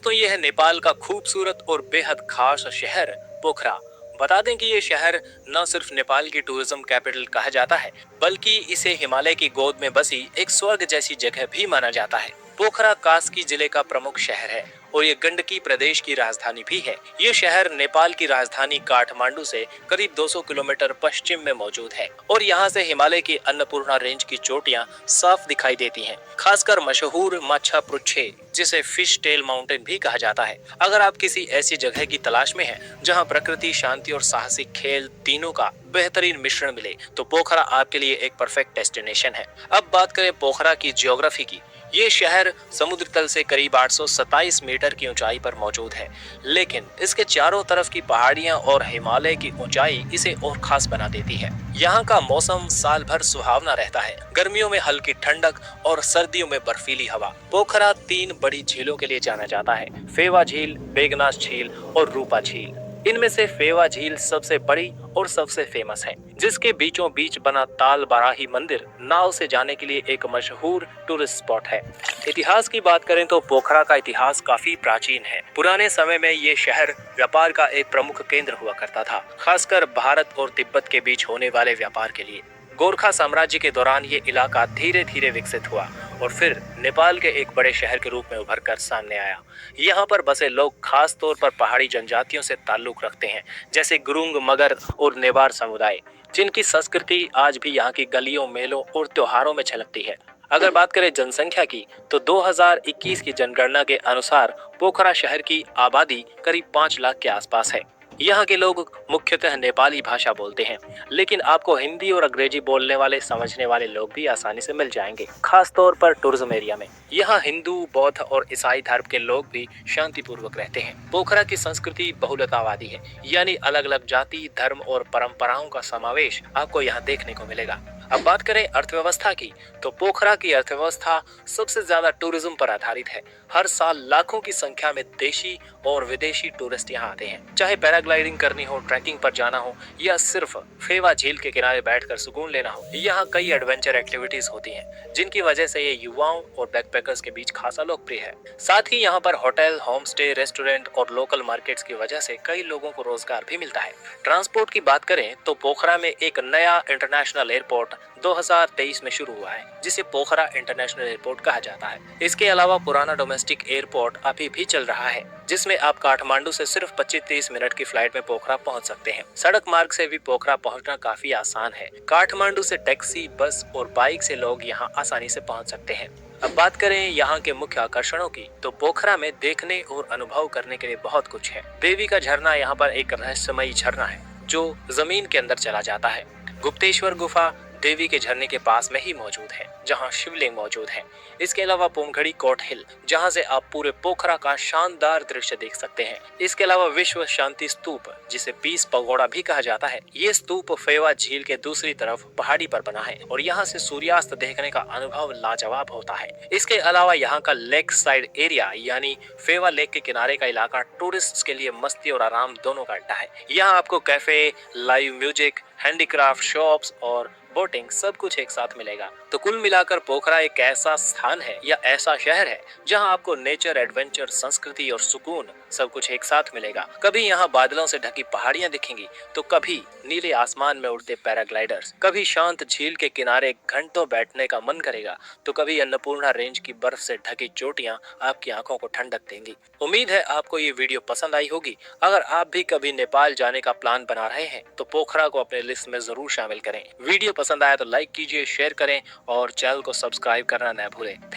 दोस्तों ये है नेपाल का खूबसूरत और बेहद खास शहर पोखरा। बता दें कि ये शहर न सिर्फ नेपाल की टूरिज्म कैपिटल कहा जाता है, बल्कि इसे हिमालय की गोद में बसी एक स्वर्ग जैसी जगह भी माना जाता है। पोखरा कास्की जिले का प्रमुख शहर है और ये गंडकी प्रदेश की राजधानी भी है। ये शहर नेपाल की राजधानी काठमांडू से करीब 200 किलोमीटर पश्चिम में मौजूद है और यहाँ से हिमालय की अन्नपूर्णा रेंज की चोटियाँ साफ दिखाई देती हैं। खासकर मशहूर माछा पृच्छे, जिसे फिश टेल माउंटेन भी कहा जाता है। अगर आप किसी ऐसी जगह की तलाश में हैं जहां प्रकृति, शांति और साहसिक खेल तीनों का बेहतरीन मिश्रण मिले, तो पोखरा आपके लिए एक परफेक्ट डेस्टिनेशन है। अब बात करें पोखरा की ज्योग्राफी की। ये शहर समुद्र तल से करीब 827 मीटर की ऊंचाई पर मौजूद है, लेकिन इसके चारों तरफ की पहाड़ियां और हिमालय की ऊंचाई इसे और खास बना देती है। यहाँ का मौसम साल भर सुहावना रहता है। गर्मियों में हल्की ठंडक और सर्दियों में बर्फीली हवा। पोखरा 3 बड़ी झीलों के लिए जाना जाता है: फेवा झील, बेगनास झील और रूपा झील। इनमें से फेवा झील सबसे बड़ी और सबसे फेमस है, जिसके बीचों बीच बना ताल बाराही मंदिर नाव से जाने के लिए एक मशहूर टूरिस्ट स्पॉट है। इतिहास की बात करें तो पोखरा का इतिहास काफी प्राचीन है। पुराने समय में ये शहर व्यापार का एक प्रमुख केंद्र हुआ करता था, खासकर भारत और तिब्बत के बीच होने वाले व्यापार के लिए। गोरखा साम्राज्य के दौरान ये इलाका धीरे धीरे विकसित हुआ और फिर नेपाल के एक बड़े शहर के रूप में उभर कर सामने आया। यहाँ पर बसे लोग खास तौर पर पहाड़ी जनजातियों से ताल्लुक रखते हैं, जैसे गुरुंग, मगर और नेवार समुदाय, जिनकी संस्कृति आज भी यहाँ की गलियों, मेलों और त्योहारों में झलकती है। अगर बात करें जनसंख्या की, तो 2021 की जनगणना के अनुसार पोखरा शहर की आबादी करीब 5 लाख के आसपास है। यहाँ के लोग मुख्यतः नेपाली भाषा बोलते हैं, लेकिन आपको हिंदी और अंग्रेजी बोलने वाले, समझने वाले लोग भी आसानी से मिल जाएंगे, खास तौर पर टूरिज्म एरिया में। यहाँ हिंदू, बौद्ध और ईसाई धर्म के लोग भी शांतिपूर्वक रहते हैं। पोखरा की संस्कृति बहुलतावादी है, यानी अलग अलग जाति, धर्म और परंपराओं का समावेश आपको यहाँ देखने को मिलेगा। अब बात करें अर्थव्यवस्था की, तो पोखरा की अर्थव्यवस्था सबसे ज्यादा टूरिज्म पर आधारित है। हर साल लाखों की संख्या में देशी और विदेशी टूरिस्ट यहाँ आते हैं। चाहे पैराग्लाइडिंग करनी हो, ट्रैकिंग पर जाना हो या सिर्फ फेवा झील के किनारे बैठकर सुकून लेना हो, यहाँ कई एडवेंचर एक्टिविटीज होती हैं, जिनकी वजह से ये युवाओं और बैकपैकर्स के बीच खासा लोकप्रिय है। साथ ही यहाँ पर होटल, होम स्टे, रेस्टोरेंट और लोकल मार्केट्स की वजह से कई लोगों को रोजगार भी मिलता है। ट्रांसपोर्ट की बात करें तो पोखरा में एक नया इंटरनेशनल एयरपोर्ट 2023 में शुरू हुआ है, जिसे पोखरा इंटरनेशनल एयरपोर्ट कहा जाता है। इसके अलावा पुराना डोमेस्टिक एयरपोर्ट अभी भी चल रहा है, जिसमें आप काठमांडू से सिर्फ 25-30 मिनट की फ्लाइट में पोखरा पहुंच सकते हैं। सड़क मार्ग से भी पोखरा पहुंचना काफी आसान है। काठमांडू से टैक्सी, बस और बाइक से लोग यहां आसानी से पहुंच सकते हैं। अब बात करें यहाँ के मुख्य आकर्षणों की, तो पोखरा में देखने और अनुभव करने के लिए बहुत कुछ है। देवी का झरना यहाँ पर एक रहस्यमयी झरना है, जो जमीन के अंदर चला जाता है। गुप्तेश्वर गुफा देवी के झरने के पास में ही मौजूद है, जहां शिवलिंग मौजूद है। इसके अलावा पोंगड़ी कोट हिल, जहां से आप पूरे पोखरा का शानदार दृश्य देख सकते हैं। इसके अलावा विश्व शांति स्तूप, जिसे पीस पगोड़ा भी कहा जाता है, ये स्तूप फेवा झील के दूसरी तरफ पहाड़ी पर बना है और यहाँ से सूर्यास्त देखने का अनुभव लाजवाब होता है। इसके अलावा यहाँ का लेक साइड एरिया यानी फेवा लेक के किनारे का इलाका टूरिस्ट के लिए मस्ती और आराम दोनों का अड्डा है। यहाँ आपको cafe, live music, handicraft shops और बोटिंग सब कुछ एक साथ मिलेगा। तो कुल मिलाकर पोखरा एक ऐसा स्थान है या ऐसा शहर है जहां आपको नेचर, एडवेंचर, संस्कृति और सुकून सब कुछ एक साथ मिलेगा। कभी यहाँ बादलों से ढकी पहाड़ियां दिखेंगी, तो कभी नीले आसमान में उड़ते पैराग्लाइडर्स, कभी शांत झील के किनारे घंटों बैठने का मन करेगा, तो कभी अन्नपूर्णा रेंज की बर्फ से ढकी चोटियां आपकी आंखों को ठंडक देंगी। उम्मीद है आपको ये वीडियो पसंद आई होगी। अगर आप भी कभी नेपाल जाने का प्लान बना रहे हैं, तो पोखरा को अपने लिस्ट में जरूर शामिल करें। वीडियो पसंद आया तो लाइक कीजिए, शेयर करें और चैनल को सब्सक्राइब करना न भूलें।